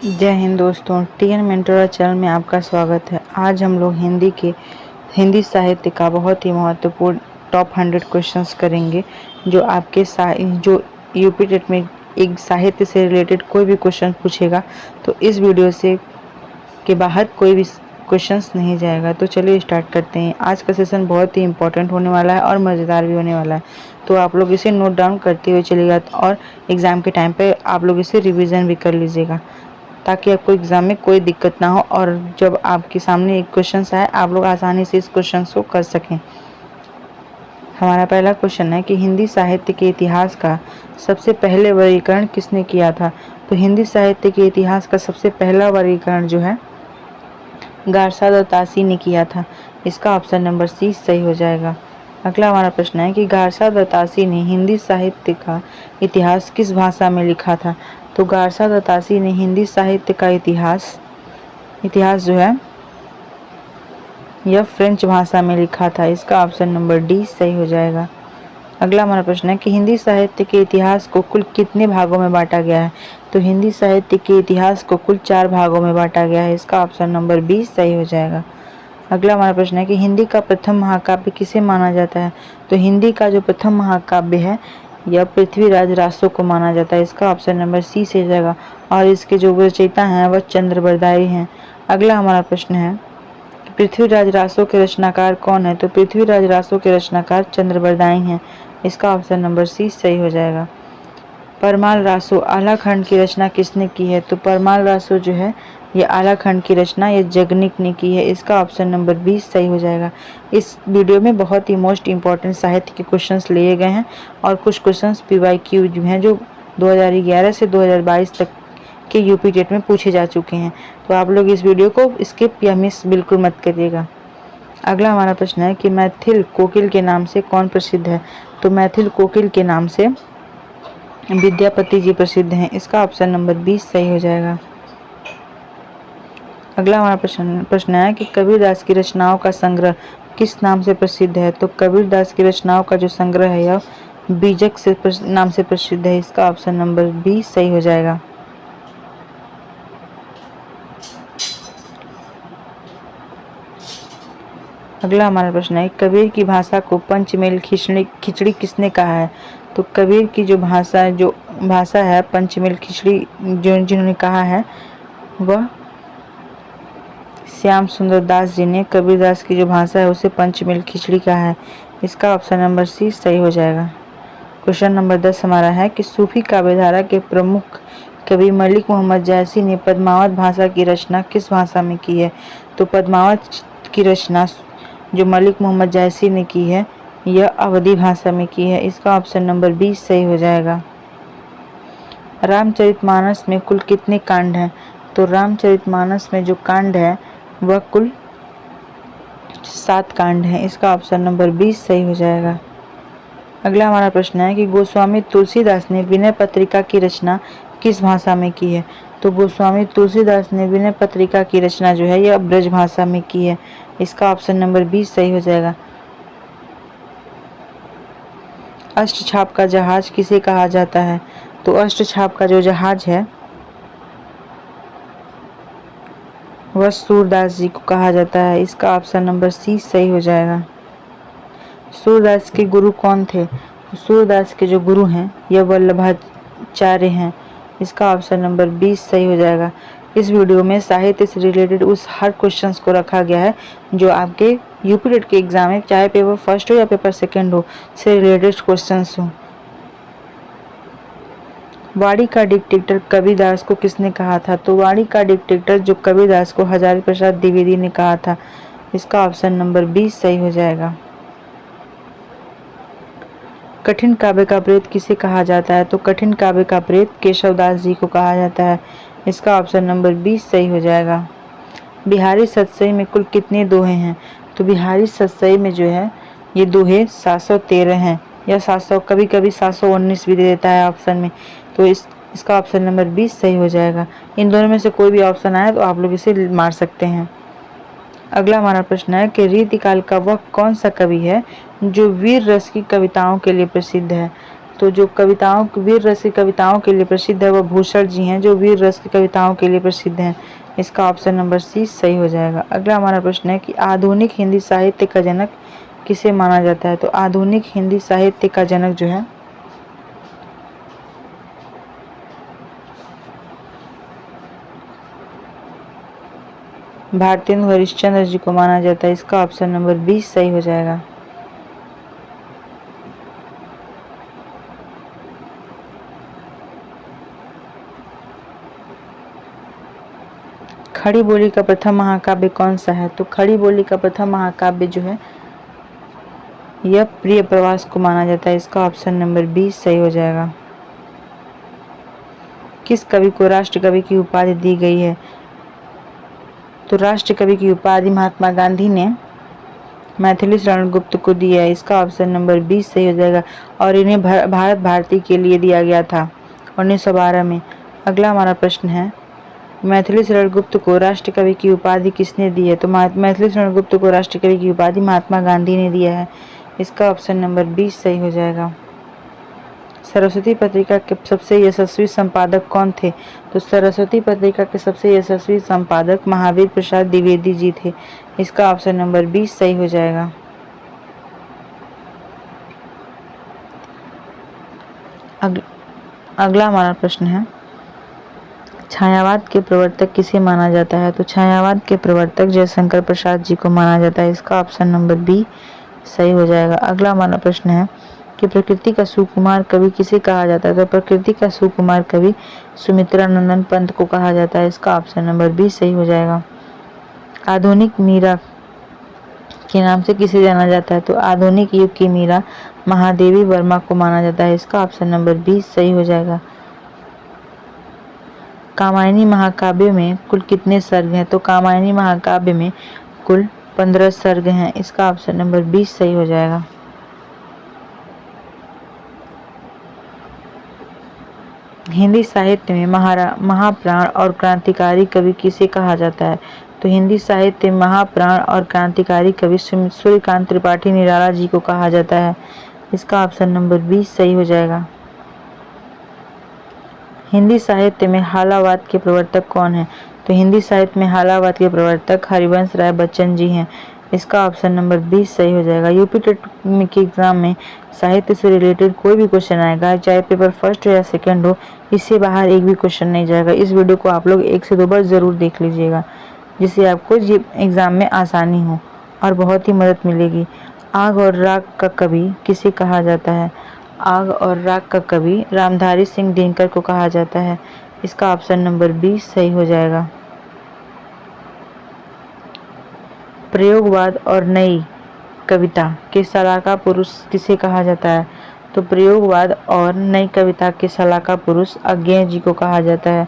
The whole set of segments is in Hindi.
जय हिंद दोस्तों, टीएन मेंटोरा चैनल में आपका स्वागत है। आज हम लोग हिंदी साहित्य का बहुत ही महत्वपूर्ण टॉप 100 क्वेश्चंस करेंगे। जो यूपी टेट में एक साहित्य से रिलेटेड कोई भी क्वेश्चन पूछेगा तो इस वीडियो से के बाहर कोई भी क्वेश्चंस नहीं जाएगा। तो चलिए स्टार्ट करते हैं। आज का सेशन बहुत ही इंपॉर्टेंट होने वाला है और मज़ेदार भी होने वाला है, तो आप लोग इसे नोट डाउन करते हुए चलिएगा और एग्ज़ाम के टाइम पे आप लोग इसे रिवीजन भी कर लीजिएगा, ताकि आपको एग्ज़ाम में कोई दिक्कत ना हो और जब आपके सामने एक क्वेश्चन आए आप लोग आसानी से इस क्वेश्चन को कर सकें। हमारा पहला क्वेश्चन है कि हिंदी साहित्य के इतिहास का सबसे पहले वर्गीकरण किसने किया था। तो हिंदी साहित्य के इतिहास का सबसे पहला वर्गीकरण जो है गारसाद और तासी ने किया था। इसका ऑप्शन नंबर सी सही हो जाएगा। अगला हमारा प्रश्न है कि गारसाद और तासी ने हिंदी साहित्य का इतिहास किस भाषा में लिखा था। तो गारसाद और तासी ने हिंदी साहित्य का इतिहास जो है यह फ्रेंच भाषा में लिखा था। इसका ऑप्शन नंबर डी सही हो जाएगा। अगला हमारा प्रश्न है कि हिंदी साहित्य के इतिहास को कुल कितने भागों में बांटा गया है। तो हिंदी साहित्य के इतिहास को कुल 4 भागों में बांटा गया है। इसका ऑप्शन नंबर बी सही हो जाएगा। अगला हमारा प्रश्न है कि हिंदी का प्रथम महाकाव्य किसे माना जाता है। तो हिंदी का जो प्रथम महाकाव्य है यह पृथ्वीराज रासो को माना जाता है। इसका ऑप्शन नंबर सी से जाएगा और इसके जो रचयिता हैं वह चंद्रबरदाई हैं। अगला हमारा प्रश्न है कि पृथ्वीराज रासो के रचनाकार कौन है। तो पृथ्वीराज रासो के रचनाकार चंद्रबरदाई हैं। इसका ऑप्शन नंबर सी सही हो जाएगा। परमाल रासो आला खंड की रचना किसने की है। तो परमाल रासो जो है ये आला खंड की रचना ये जगनिक ने की है। इसका ऑप्शन नंबर 20 सही हो जाएगा। इस वीडियो में बहुत ही मोस्ट इम्पॉर्टेंट साहित्य के क्वेश्चंस लिए गए हैं और कुछ क्वेश्चंस PYQ जो हैं जो 2011 से 2022 तक के यूपी टेट में पूछे जा चुके हैं। तो आप लोग इस वीडियो को स्किप या मिस बिल्कुल मत करिएगा। अगला हमारा प्रश्न है कि मैथिल कोकिल के नाम से कौन प्रसिद्ध है। तो मैथिल कोकिल के नाम से विद्यापति जी प्रसिद्ध हैं। इसका ऑप्शन नंबर 20 सही हो जाएगा। अगला हमारा प्रश्न है कि कबीरदास की रचनाओं का संग्रह किस नाम से प्रसिद्ध है। तो कबीरदास की रचनाओं का जो संग्रह है यह बीजक से नाम से प्रसिद्ध है। इसका ऑप्शन नंबर 20 सही हो जाएगा। अगला हमारा प्रश्न है कबीर की भाषा को पंचमेल खिचड़ी किसने कहा है। तो कबीर की जो भाषा है पंचमेल खिचड़ी जिन्होंने कहा है वह श्याम सुंदर दास जी ने कबीरदास की जो भाषा है उसे पंचमेल खिचड़ी कहा है। इसका ऑप्शन नंबर सी सही हो जाएगा। क्वेश्चन नंबर 10 हमारा है कि सूफी काव्यधारा के प्रमुख कवि मलिक मोहम्मद जायसी ने पद्मावत भाषा की रचना किस भाषा में की है। तो पद्मावत की रचना जो मलिक मोहम्मद जायसी ने की है यह अवधी भाषा में की है। इसका ऑप्शन नंबर 20 सही हो जाएगा। रामचरितमानस में कुल कितने कांड हैं। तो रामचरितमानस में जो कांड है वह कुल 7 कांड हैं। इसका ऑप्शन नंबर 20 सही हो जाएगा। अगला हमारा प्रश्न है कि गोस्वामी तुलसीदास ने विनय पत्रिका की रचना किस भाषा में की है। तो गोस्वामी तुलसीदास ने विनय पत्रिका की रचना जो है यह ब्रज भाषा में की है। इसका ऑप्शन नंबर 20 सही हो जाएगा। अष्टछाप का जहाज किसे कहा जाता है। तो अष्टछाप का जो जहाज है वह सूरदास जी को कहा जाता है। इसका ऑप्शन नंबर सी सही हो जाएगा। सूरदास के गुरु कौन थे। सूरदास के जो गुरु हैं यह वल्लभाचार्य हैं। इसका ऑप्शन नंबर 20 सही हो जाएगा। इस वीडियो में साहित्य से रिलेटेड उस हर क्वेश्चंस को रखा गया है जो आपके यूपी टेट के एग्जाम में चाहे पेपर फर्स्ट हो या पेपर सेकंड हो से रिलेटेड क्वेश्चंस हो। वाड़ी का डिक्टेटर कबीरदास को किसने कहा था। तो वाड़ी का डिक्टेटर जो कबीरदास को हजारी प्रसाद द्विवेदी ने कहा था। इसका ऑप्शन नंबर 20 सही हो जाएगा। कठिन काव्य का प्रेत किसे कहा जाता है। तो कठिन काव्य का प्रेत केशवदास जी को कहा जाता है। इसका ऑप्शन नंबर 20 सही हो जाएगा। बिहारी सतसई में कुल कितने दोहे हैं। तो बिहारी सतसई में जो है ये दोहे 713 हैं या 700 कभी कभी 719 भी दे देता है ऑप्शन में। तो इसका ऑप्शन नंबर 20 सही हो जाएगा। इन दोनों में से कोई भी ऑप्शन आए तो आप लोग इसे मार सकते हैं। अगला हमारा प्रश्न है कि रीतिकाल का वह कौन सा कवि है जो वीर रस की कविताओं के लिए प्रसिद्ध है। तो जो कविताओं वीर रस की कविताओं के लिए प्रसिद्ध है वह भूषण जी हैं, जो वीर रस की कविताओं के लिए प्रसिद्ध हैं। इसका ऑप्शन नंबर सी सही हो जाएगा। अगला हमारा प्रश्न है कि आधुनिक हिंदी साहित्य का जनक किसे माना जाता है? तो आधुनिक हिंदी साहित्य का जनक जो है भारतेंदु हरिश्चंद्र जी को माना जाता है। इसका ऑप्शन नंबर 20 सही हो जाएगा। खड़ी बोली का प्रथम महाकाव्य कौन सा है? तो खड़ी बोली का प्रथम महाकाव्य जो है यह प्रिय प्रवास को माना जाता है। इसका ऑप्शन नंबर 20 सही हो जाएगा। किस कवि को राष्ट्र कवि की उपाधि दी गई है? तो राष्ट्र कवि की उपाधि महात्मा गांधी ने मैथिली शरण गुप्त को दिया है। इसका ऑप्शन नंबर 20 सही हो जाएगा और इन्हें भारत भारती के लिए दिया गया था 1912 में। अगला हमारा प्रश्न है, मैथिली शरण गुप्त को राष्ट्र कवि की उपाधि किसने दी है? तो मैथिली शरण गुप्त को राष्ट्र कवि की उपाधि महात्मा गांधी ने दिया है। इसका ऑप्शन नंबर 20 सही हो जाएगा। सरस्वती पत्रिका के सबसे यशस्वी संपादक कौन थे? तो सरस्वती पत्रिका के सबसे यशस्वी संपादक महावीर प्रसाद द्विवेदी जी थे। इसका ऑप्शन नंबर 20 सही हो जाएगा। अगला हमारा प्रश्न है, छायावाद के प्रवर्तक किसे माना जाता है? तो छायावाद के प्रवर्तक जयशंकर प्रसाद जी को माना जाता है। इसका ऑप्शन नंबर बी सही हो जाएगा। अगला हमारा प्रश्न है कि प्रकृति का सुकुमार कवि किसे कहा जाता है? तो प्रकृति का सुकुमार कवि सुमित्रा नंदन पंत को कहा जाता है। इसका ऑप्शन नंबर बी सही हो जाएगा। आधुनिक मीरा के नाम से किसे जाना जाता है? तो आधुनिक युग की मीरा महादेवी वर्मा को माना जाता है। इसका ऑप्शन नंबर 20 सही हो जाएगा। कामायनी महाकाव्य में कुल कितने सर्ग हैं? तो कामायनी महाकाव्य में कुल 15 सर्ग हैं। इसका ऑप्शन नंबर 20 सही हो जाएगा। हिंदी साहित्य में महाप्राण और क्रांतिकारी कवि किसे कहा जाता है? तो हिंदी साहित्य में महाप्राण और क्रांतिकारी कवि सूर्यकांत त्रिपाठी निराला जी को कहा जाता है। इसका ऑप्शन नंबर 20 सही हो जाएगा। हिंदी साहित्य में हालावाद के प्रवर्तक कौन है? तो हिंदी साहित्य में हालावाद के प्रवर्तक हरिवंश राय बच्चन जी हैं। इसका ऑप्शन नंबर 20 सही हो जाएगा। यूपी टेट के एग्जाम में साहित्य से रिलेटेड कोई भी क्वेश्चन आएगा, चाहे पेपर फर्स्ट हो या सेकंड हो, इससे बाहर एक भी क्वेश्चन नहीं जाएगा। इस वीडियो को आप लोग 1 से 2 बार जरूर देख लीजिएगा, जिससे आपको एग्जाम में आसानी हो और बहुत ही मदद मिलेगी। आग और राग का कवि किसे कहा जाता है? आग और राग का कवि रामधारी सिंह दिनकर को कहा जाता है। इसका ऑप्शन नंबर 20 सही हो जाएगा। प्रयोगवाद और नई कविता के सलाहकार पुरुष किसे कहा जाता है? तो प्रयोगवाद और नई कविता के सलाहकार पुरुष अज्ञेय जी को कहा जाता है।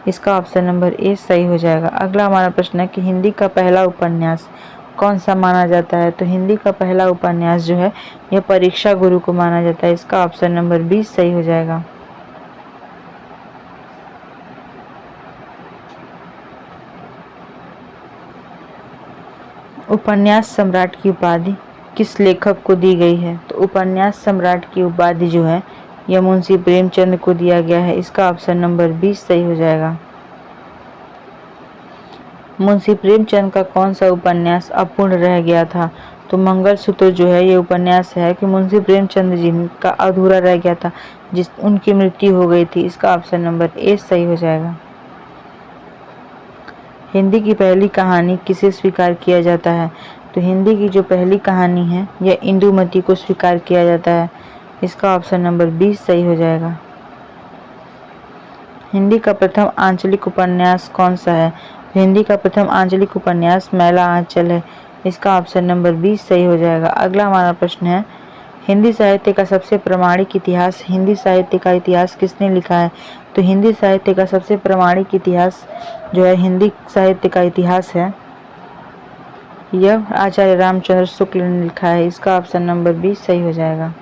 इसका ऑप्शन नंबर ए सही हो जाएगा। अगला हमारा प्रश्न है कि हिंदी का पहला उपन्यास कौन सा माना जाता है? तो हिंदी का पहला उपन्यास जो है यह परीक्षा गुरु को माना जाता है। इसका ऑप्शन नंबर 20 सही हो जाएगा। उपन्यास सम्राट की उपाधि किस लेखक को दी गई है? तो उपन्यास सम्राट की उपाधि जो है यह मुंशी प्रेमचंद को दिया गया है। इसका ऑप्शन नंबर 20 सही हो जाएगा। मुंशी प्रेमचंद का कौन सा उपन्यास अपूर्ण रह गया था? तो मंगलसूत्र जो है ये उपन्यास है कि मुंशी प्रेमचंद जी का अधूरा रह गया था, उनकी मृत्यु हो गई थी। इसका ऑप्शन नंबर ए सही हो जाएगा। हिंदी की पहली कहानी किसे स्वीकार किया जाता है? तो हिंदी की जो पहली कहानी है यह इंदुमती को स्वीकार किया जाता है। इसका ऑप्शन नंबर 20 सही हो जाएगा। हिंदी का प्रथम आंचलिक उपन्यास कौन सा है? हिंदी का प्रथम आंचलिक उपन्यास मैला आंचल है। इसका ऑप्शन नंबर 20 सही हो जाएगा। अगला हमारा प्रश्न है, हिंदी साहित्य का सबसे प्रामाणिक इतिहास, हिंदी साहित्य का इतिहास किसने लिखा है? तो हिंदी साहित्य का सबसे प्रामाणिक इतिहास जो है हिंदी साहित्य का इतिहास है यह आचार्य रामचंद्र शुक्ल ने लिखा है। इसका ऑप्शन नंबर 20 सही हो जाएगा।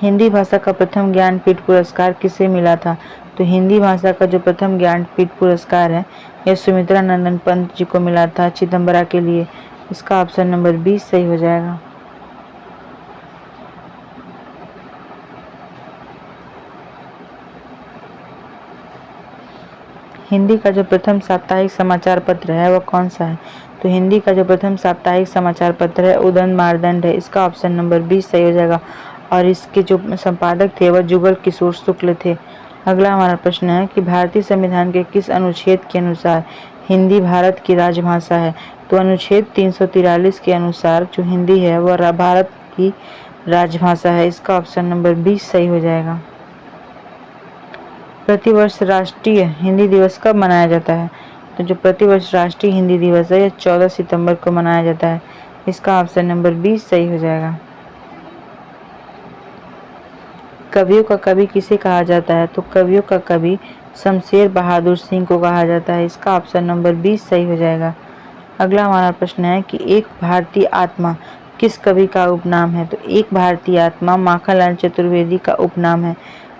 हिंदी भाषा का प्रथम ज्ञानपीठ पुरस्कार किसे मिला था? तो हिंदी भाषा का जो प्रथम ज्ञानपीठ पुरस्कार है यह सुमित्रा नंदन पंत जी को मिला था चिदम्बरा के लिए। इसका ऑप्शन नंबर 20 सही हो जाएगा। हिंदी का जो प्रथम साप्ताहिक समाचार पत्र है वह कौन सा है? तो हिंदी का जो प्रथम साप्ताहिक समाचार पत्र है उदंड मार्तंड है। इसका ऑप्शन नंबर 20 सही हो जाएगा। और इसके जो संपादक थे वह जुगल किशोर शुक्ल थे। अगला हमारा प्रश्न है कि भारतीय संविधान के किस अनुच्छेद के अनुसार हिंदी भारत की राजभाषा है? तो अनुच्छेद 343 के अनुसार जो हिंदी है वह भारत की राजभाषा है। इसका ऑप्शन नंबर 20 सही हो जाएगा। प्रतिवर्ष राष्ट्रीय हिंदी दिवस कब मनाया जाता है? तो जो प्रतिवर्ष राष्ट्रीय हिंदी दिवस है यह 14 सितंबर को मनाया जाता है। इसका ऑप्शन नंबर 20 सही हो जाएगा। कवियों का कवि किसे कहा जाता है? तो कवियों का कवि शमशेर बहादुर सिंह को कहा जाता है। इसका ऑप्शन नंबर 20 सही हो जाएगा। अगला हमारा प्रश्न है कि एक भारतीय आत्मा किस कवि का उपनाम है? तो एक भारतीय आत्मा माखनलाल चतुर्वेदी का उपनाम है।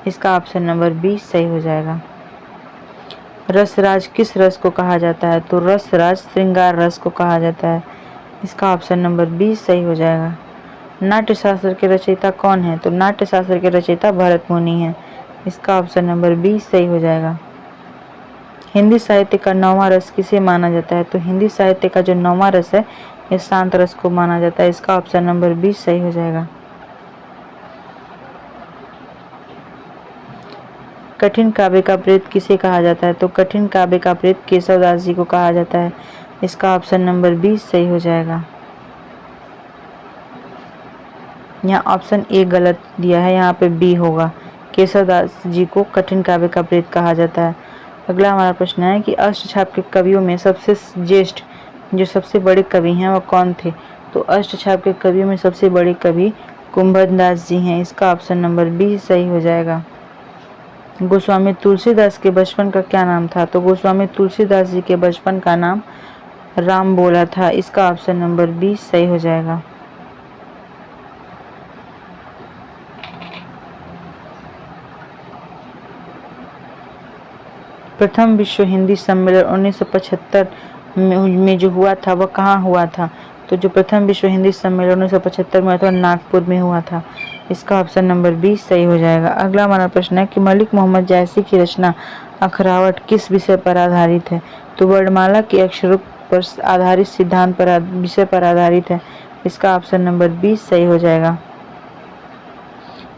इसका ऑप्शन नंबर 20 सही हो जाएगा। रसराज किस रस को कहा जाता है? तो रसराज श्रृंगार रस को कहा जाता है। इसका ऑप्शन नंबर 20 सही हो जाएगा। नाट्यशास्त्र के रचयिता कौन है? तो नाट्यशास्त्र के रचयिता भरत मुनि हैं। इसका ऑप्शन नंबर 20 सही हो जाएगा। हिंदी साहित्य का 9वां रस किसे माना जाता है? तो हिंदी साहित्य का जो 9वां रस है यह शांत रस को माना जाता है। इसका ऑप्शन नंबर 20 सही हो जाएगा। कठिन काव्य का प्रेत किसे कहा जाता है? तो कठिन काव्य का प्रेत केशव दास जी को कहा जाता है। इसका ऑप्शन नंबर 20 सही हो जाएगा। यहाँ ऑप्शन ए गलत दिया है, यहाँ पे बी होगा। केशव दास जी को कठिन काव्य का प्रेत कहा जाता है। अगला हमारा प्रश्न है कि अष्टछाप के कवियों में सबसे ज्येष्ठ जो सबसे बड़े कवि हैं वह कौन थे? तो अष्टछाप के कवियों में सबसे बड़े कवि कुंभनदास जी हैं। इसका ऑप्शन नंबर 20 सही हो जाएगा। गोस्वामी तुलसीदास के बचपन का क्या नाम था? तो गोस्वामी तुलसीदास जी के बचपन का नाम राम बोला था। इसका ऑप्शन नंबर 20 सही हो जाएगा। प्रथम विश्व हिंदी सम्मेलन 1975 में जो हुआ था वह कहाँ हुआ था? तो जो प्रथम विश्व हिंदी सम्मेलन 1975 में हुआ था नागपुर में हुआ था। इसका ऑप्शन नंबर 20 सही हो जाएगा। अगला हमारा प्रश्न है कि मलिक मोहम्मद जायसी की रचना अखरावट किस विषय पर आधारित है? तो वर्णमाला के अक्षरों पर आधारित सिद्धांत पर विषय पर आधारित है। इसका ऑप्शन नंबर 20 सही हो जाएगा।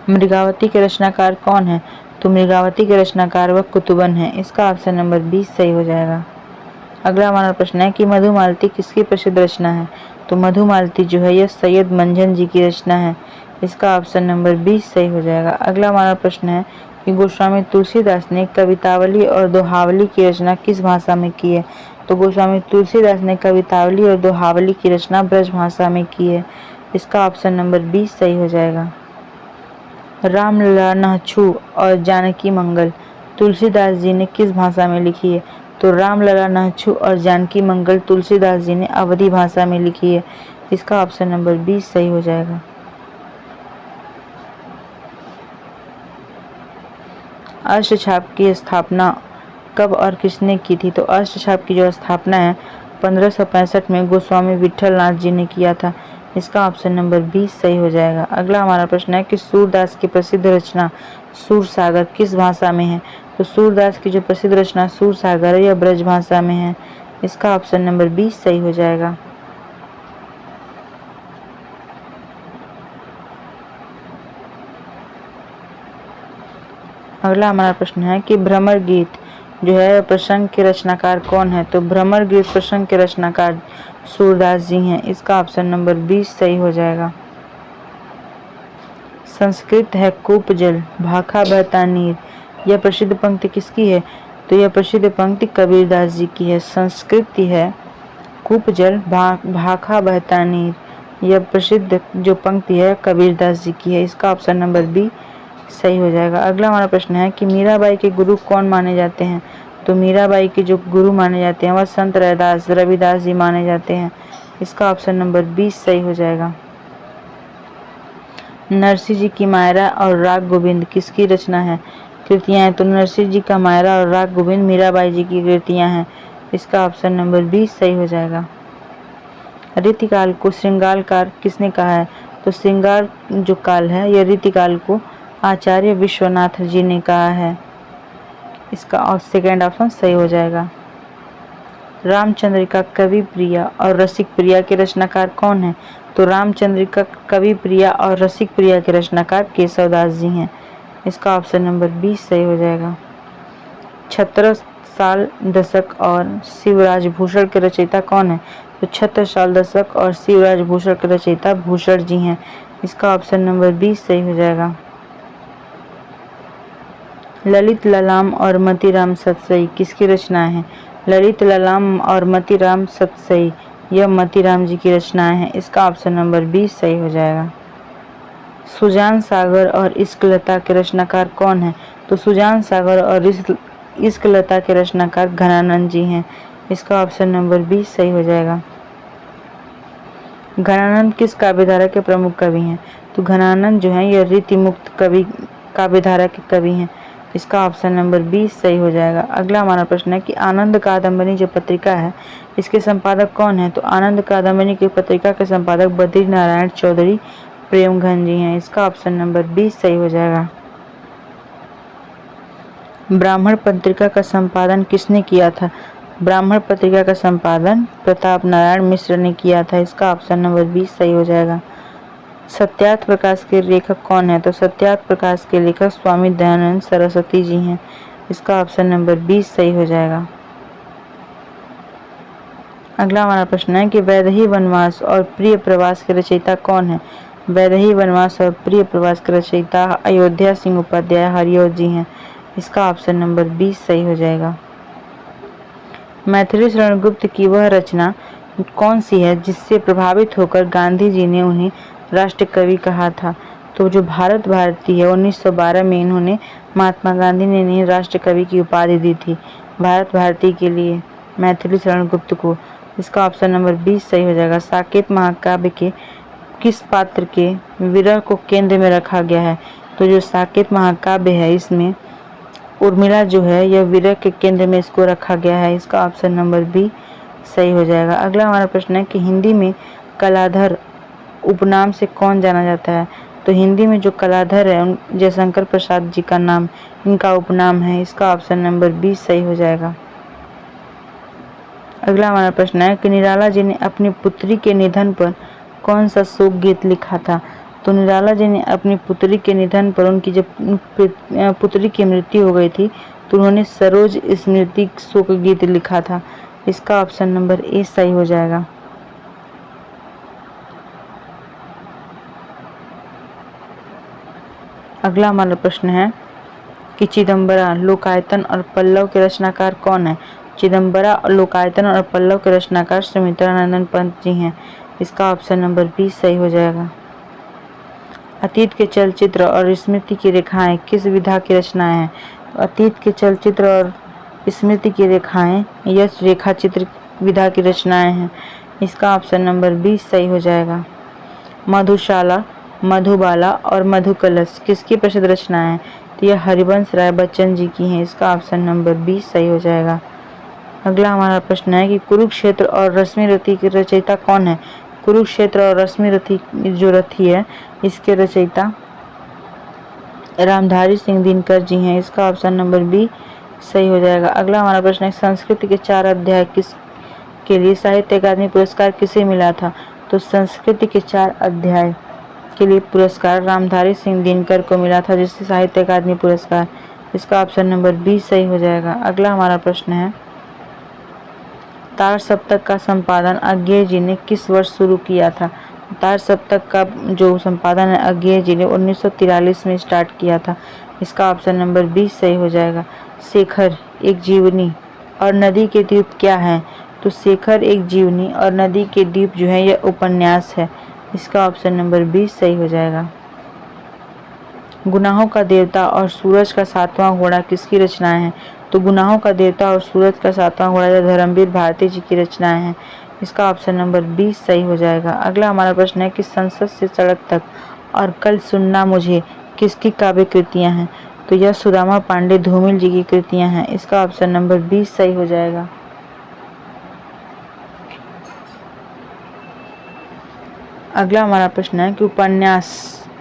मृगावती के रचनाकार कौन है? तो मृगावती के रचनाकार वह कुतुबन है। इसका ऑप्शन नंबर 20 सही हो जाएगा। अगला हमारा प्रश्न है कि मधुमालती किसकी प्रसिद्ध रचना है? तो मधुमालती जो है यह सैयद मंझन जी की रचना है। इसका ऑप्शन नंबर 20 सही हो जाएगा। अगला हमारा प्रश्न है कि गोस्वामी तुलसीदास ने कवितावली और दोहावली की रचना किस भाषा में की है? तो गोस्वामी तुलसीदास ने कवितावली और दोहावली की रचना ब्रज भाषा में की है। इसका ऑप्शन नंबर 20 सही हो जाएगा। रामलला नहछू और जानकी मंगल तुलसीदास जी ने किस भाषा में लिखी है? तो रामलला नहछू और जानकी मंगल तुलसीदास जी ने अवधी भाषा में लिखी है। इसका ऑप्शन नंबर 20 सही हो जाएगा। अष्टछाप की स्थापना कब और किसने की थी? तो अष्टछाप की जो स्थापना है 1565 में गोस्वामी विठलनाथ जी ने किया था। इसका ऑप्शन नंबर 20 सही हो जाएगा। अगला हमारा प्रश्न है कि सूरदास की प्रसिद्ध रचना सूरसागर किस भाषा में है? तो सूरदास की जो प्रसिद्ध रचना सूरसागर है यह ब्रज भाषा में है। इसका ऑप्शन नंबर 20 सही हो जाएगा। अगला हमारा प्रश्न है कि भ्रमर गीत जो है प्रसंग के रचनाकार कौन है? तो भ्रमर गीत प्रसंग के रचनाकार सूरदास जी हैं। इसका ऑप्शन नंबर 20 सही हो जाएगा। संस्कृत है कूपजल भाखा बहता नीर, यह प्रसिद्ध पंक्ति किसकी है? तो यह प्रसिद्ध पंक्ति कबीरदास जी की है। संस्कृत है कूपजल भाखा बहता नीर, यह प्रसिद्ध जो पंक्ति है कबीरदास जी की है। इसका ऑप्शन नंबर बी सही हो जाएगा। अगला हमारा प्रश्न है कि मीराबाई के गुरु कौन माने जाते हैं? तो मीराबाई के जो गुरु माने जाते हैं वह संत रविदास जी माने जाते हैं। इसका ऑप्शन नंबर 20 सही हो जाएगा। नरसिंह जी की मायरा और राग गोविंद किसकी रचना है? कृतियां हैं। तो नरसिंह जी का मायरा और राग गोविंद मीराबाई जी की कृतियां हैं। इसका ऑप्शन नंबर 20 सही हो जाएगा। रीतिकाल को श्रृंगार काल किसने कहा है? तो श्रृंगार जो काल है यह रीतिकाल को आचार्य विश्वनाथ जी ने कहा है। इसका और सेकेंड ऑप्शन सही हो जाएगा। रामचंद्रिका कवि प्रिया और रसिक प्रिया के रचनाकार कौन है? तो रामचंद्रिका कवि प्रिया और रसिक प्रिया के रचनाकार केशवदास जी हैं। इसका ऑप्शन नंबर बी सही हो जाएगा। छत्रसाल दशक और शिवराज भूषण के रचयिता कौन है? तो छत्रसाल दशक और शिवराज भूषण के रचयिता भूषण जी हैं। इसका ऑप्शन नंबर बी सही हो जाएगा। ललित ललाम और मतीराम सतसई किसकी रचनाएं हैं? ललित ललाम और मतीराम सतसई यह मतीराम जी की रचनाएं हैं। इसका ऑप्शन नंबर बी सही हो जाएगा। सुजान सागर और इश्कलता के रचनाकार कौन है? तो सुजान सागर और इश्कलता के रचनाकार घनानंद जी हैं। इसका ऑप्शन नंबर बी सही हो जाएगा। घनानंद किस काव्यधारा के प्रमुख कवि हैं? तो घनानंद जो है यह रीतिमुक्त कवि काव्यधारा के कवि हैं। इसका ऑप्शन नंबर बी सही हो जाएगा। अगला हमारा प्रश्न है कि आनंद कादम्बनी जो पत्रिका है इसके संपादक कौन है? तो आनंद कादम्बनी की पत्रिका के संपादक बद्री नारायण चौधरी प्रेमघन जी हैं। इसका ऑप्शन नंबर बी सही हो जाएगा। ब्राह्मण पत्रिका का संपादन किसने किया था? ब्राह्मण पत्रिका का संपादन प्रताप नारायण मिश्र ने किया था। इसका ऑप्शन नंबर बी सही हो जाएगा। सत्यार्थ प्रकाश के लेखक कौन है? तो सत्यार्थ प्रकाश के लेखक स्वामी दयानंद सरस्वती जी हैं। इसका ऑप्शन नंबर बी सही हो जाएगा। अगला हमारा प्रश्न है कि वैदेही वनवास और प्रिय प्रवास के रचयिता कौन है? वैदेही वनवास और प्रिय प्रवास के रचयिता अयोध्या सिंह उपाध्याय हरिऔध जी हैं। इसका ऑप्शन नंबर बी सही हो जाएगा। मैथिली शरण गुप्त की वह रचना कौन सी है जिससे प्रभावित होकर गांधी जी ने उन्हें राष्ट्र कवि कहा था? तो जो भारत भारती है 1912 में इन्होंने महात्मा गांधी ने इन्हें राष्ट्र कवि की उपाधि दी थी भारत भारती के लिए मैथिली शरण गुप्त को। इसका ऑप्शन नंबर 20 सही हो जाएगा। साकेत महाकाव्य के किस पात्र के विरह को केंद्र में रखा गया है? तो जो साकेत महाकाव्य है इसमें उर्मिला जो है यह विरह के केंद्र में इसको रखा गया है। इसका ऑप्शन नंबर बी सही हो जाएगा। अगला हमारा प्रश्न है कि हिंदी में कलाधर उपनाम से कौन जाना जाता है? तो हिंदी में जो कलाधर है उन जयशंकर प्रसाद जी का नाम इनका उपनाम है। इसका ऑप्शन नंबर बी सही हो जाएगा। अगला हमारा प्रश्न है कि निराला जी ने अपनी पुत्री के निधन पर कौन सा शोक गीत लिखा था? तो निराला जी ने अपनी पुत्री के निधन पर उनकी जब पुत्री की मृत्यु हो गई थी तो उन्होंने सरोज स्मृति शोक गीत लिखा था। इसका ऑप्शन नंबर ए सही हो जाएगा। अगला हमारा प्रश्न है कि चिदम्बरा लोकायतन और पल्लव के रचनाकार कौन है? चिदम्बरा लोकायतन और पल्लव के रचनाकार सुमित्रानंदन पंत जी हैं। इसका ऑप्शन नंबर बी सही हो जाएगा। अतीत के चलचित्र और स्मृति की रेखाएं किस विधा की रचनाएं हैं? अतीत के चलचित्र और स्मृति की रेखाएं यह रेखाचित्र विधा की रचनाएं हैं। इसका ऑप्शन नंबर बी सही हो जाएगा। मधुशाला मधुबाला और मधुकलश किसकी प्रसिद्ध रचनाएं हैं? तो यह हरिवंश राय बच्चन जी की हैं। इसका ऑप्शन नंबर बी सही हो जाएगा। अगला हमारा प्रश्न है कि कुरुक्षेत्र और रश्मि रथी के रचयिता कौन है? कुरुक्षेत्र और रश्मि रथी जो रथी है इसके रचयिता रामधारी सिंह दिनकर जी हैं। इसका ऑप्शन नंबर बी सही हो जाएगा। अगला हमारा प्रश्न है संस्कृत के 4 अध्याय किस के लिए साहित्य अकादमी पुरस्कार किसे मिला था? तो संस्कृत के 4 अध्याय के लिए पुरस्कार रामधारी सिंह दिनकर को मिला था जिससे साहित्य अकादमी पुरस्कार। इसका ऑप्शन नंबर बी सही हो जाएगा। अगला हमारा प्रश्न है तार सप्तक का संपादन अज्ञेय जी ने किस वर्ष शुरू किया था? तार सप्तक का जो संपादन है अज्ञेय जी ने 1943 में स्टार्ट किया था। इसका ऑप्शन नंबर बी सही हो जाएगा। शेखर एक जीवनी और नदी के द्वीप क्या है? तो शेखर एक जीवनी और नदी के द्वीप जो है यह उपन्यास है। इसका ऑप्शन नंबर बी सही हो जाएगा। गुनाहों का देवता और सूरज का 7वां घोड़ा किसकी रचनाएं हैं? तो गुनाहों का देवता और सूरज का 7वां घोड़ा यह धर्मवीर भारती जी की रचनाएं हैं। इसका ऑप्शन नंबर बी सही हो जाएगा। अगला हमारा प्रश्न है कि संसद से सड़क तक और कल सुनना मुझे किसकी काव्य कृतियां हैं? तो यह सुदामा पांडे धूमिल जी की कृतियां हैं। इसका ऑप्शन नंबर बी सही हो जाएगा। अगला हमारा प्रश्न है कि उपन्यास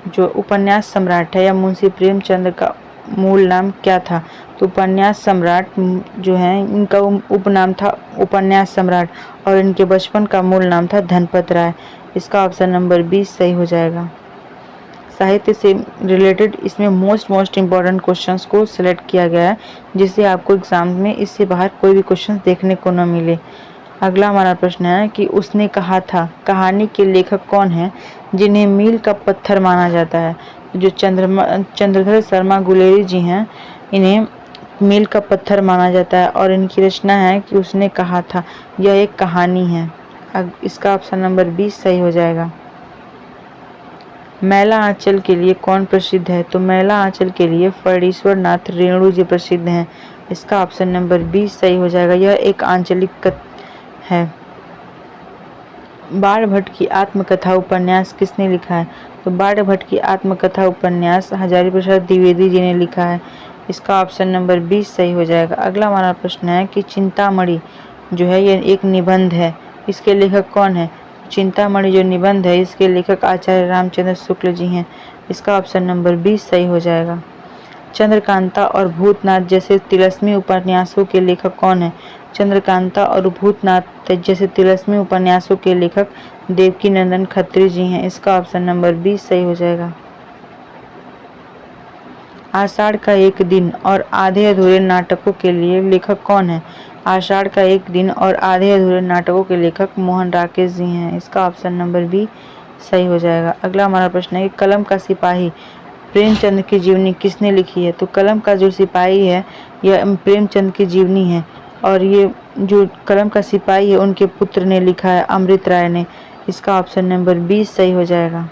जो उपन्यास सम्राट है या मुंशी प्रेमचंद का मूल नाम क्या था? तो उपन्यास सम्राट जो है इनका उपनाम था उपन्यास सम्राट, और इनके बचपन का मूल नाम था धनपत राय। इसका ऑप्शन नंबर 20 सही हो जाएगा। साहित्य से रिलेटेड इसमें मोस्ट इम्पॉर्टेंट क्वेश्चंस को सिलेक्ट किया गया है, जिससे आपको एग्जाम में इससे बाहर कोई भी क्वेश्चंस देखने को न मिले। अगला हमारा प्रश्न है कि उसने कहा था कहानी के लेखक कौन है जिन्हें मील का पत्थर माना जाता है? जो चंद्रधर शर्मा गुलेरी जी हैं, इन्हें मील का पत्थर माना जाता है और इनकी रचना है कि उसने कहा था। यह एक कहानी है। इसका ऑप्शन नंबर 20 सही हो जाएगा। मैला आंचल के लिए कौन प्रसिद्ध है? तो मैला आंचल के लिए फणीश्वर नाथ रेणु जी प्रसिद्ध हैं। इसका ऑप्शन नंबर 20 सही हो जाएगा। यह एक आंचलिक है। बाणभट्ट की आत्मकथा उपन्यास किसने लिखा है? तो बाणभट्ट की आत्मकथा उपन्यास हजारी प्रसाद द्विवेदी जी ने लिखा है। इसका ऑप्शन नंबर 20 सही हो जाएगा। अगला हमारा प्रश्न है कि चिंतामणि जो है यह एक निबंध है, इसके लेखक कौन है? चिंतामणि जो निबंध है इसके लेखक आचार्य रामचंद्र शुक्ल जी हैं। इसका ऑप्शन नंबर 20 सही हो जाएगा। चंद्रकांता और भूतनाथ जैसे तिलस्मी उपन्यासों के लेखक कौन है? चंद्रकांता और भूतनाथ जैसे तिलस्मी उपन्यासों के लेखक देवकीनंदन खत्री जी हैं। इसका ऑप्शन नंबर 20 सही हो जाएगा। आषाढ़ का एक दिन और आधे अधूरे नाटकों के लिए लेखक कौन है? आषाढ़ का एक दिन और आधे अधूरे नाटकों के लेखक मोहन राकेश जी हैं। इसका ऑप्शन नंबर 20 सही हो जाएगा। अगला हमारा प्रश्न है कि कलम का सिपाही प्रेमचंद की जीवनी किसने लिखी है? तो कलम का जो सिपाही है यह प्रेमचंद की जीवनी है, और ये जो कलम का सिपाही है उनके पुत्र ने लिखा है, अमृत राय ने। इसका ऑप्शन नंबर 20 सही हो जाएगा।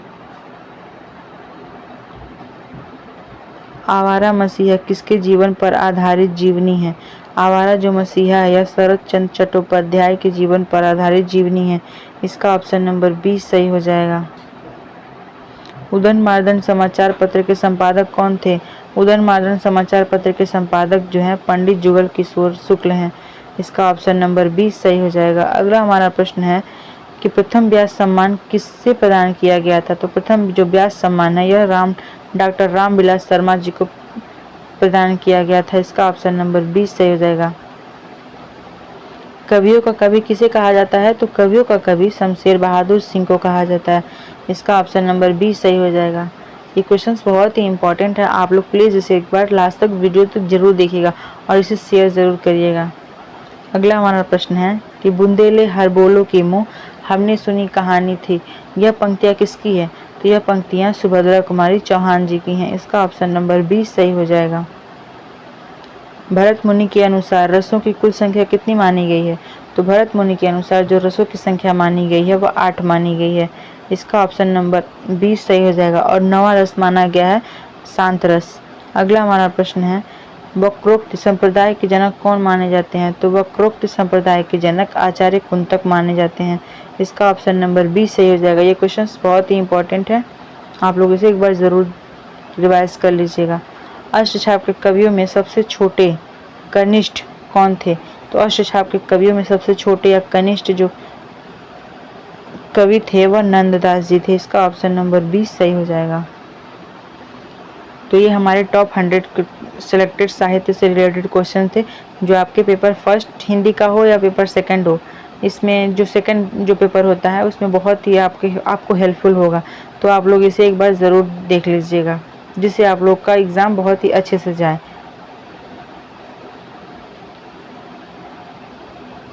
आवारा मसीहा किसके जीवन पर आधारित जीवनी है? आवारा जो मसीहा है यह शरद चंद्र चट्टोपाध्याय के जीवन पर आधारित जीवनी है। इसका ऑप्शन नंबर 20 सही हो जाएगा। उदयनमार्दन समाचार पत्र के संपादक कौन थे? उदयनमार्दन समाचार पत्र के संपादक जो हैं पंडित जुगल किशोर शुक्ल हैं। इसका ऑप्शन नंबर 20 सही हो जाएगा। अगला हमारा प्रश्न है कि प्रथम व्यास सम्मान किससे प्रदान किया गया था? तो प्रथम जो व्यास सम्मान है यह डॉक्टर रामविलास शर्मा जी को प्रदान किया गया था। इसका ऑप्शन नंबर 20 सही हो जाएगा। कवियों का कवि किसे कहा जाता है? तो कवियों का कवि शमशेर बहादुर सिंह को कहा जाता है। इसका ऑप्शन नंबर 20 सही हो जाएगा। ये क्वेश्चंस बहुत ही इंपॉर्टेंट है, आप लोग प्लीज़ इसे एक बार लास्ट तक वीडियो तक जरूर देखिएगा और इसे शेयर ज़रूर करिएगा। अगला हमारा प्रश्न है कि बुंदेले हर बोलो के मुँह हमने सुनी कहानी थी, यह पंक्तियाँ किसकी है? तो यह पंक्तियाँ सुभद्रा कुमारी चौहान जी की हैं। इसका ऑप्शन नंबर 20 सही हो जाएगा। भरत मुनि के अनुसार रसों की कुल संख्या कितनी मानी गई है? तो भरत मुनि के अनुसार जो रसों की संख्या मानी गई है वह 8 मानी गई है। इसका ऑप्शन नंबर 20 सही हो जाएगा। और 9वां रस माना गया है शांत रस। अगला हमारा प्रश्न है वक्रोक्त संप्रदाय के जनक कौन माने जाते हैं? तो वक्रोक्त संप्रदाय के जनक आचार्य कुंतक माने जाते हैं। इसका ऑप्शन नंबर 20 सही हो जाएगा। ये क्वेश्चन बहुत ही इंपॉर्टेंट है, आप लोग इसे एक बार ज़रूर रिवाइज कर लीजिएगा। अष्टछाप के कवियों में सबसे छोटे कनिष्ठ कौन थे? तो अष्टछाप के कवियों में सबसे छोटे या कनिष्ठ जो कवि थे वह नंददास जी थे। इसका ऑप्शन नंबर 20 सही हो जाएगा। तो ये हमारे टॉप 100 सिलेक्टेड साहित्य से रिलेटेड क्वेश्चन थे, जो आपके पेपर फर्स्ट हिंदी का हो या पेपर सेकंड हो, इसमें जो सेकंड जो पेपर होता है उसमें बहुत ही आपको हेल्पफुल होगा। तो आप लोग इसे एक बार ज़रूर देख लीजिएगा, जिससे आप लोग का एग्ज़ाम बहुत ही अच्छे से जाए।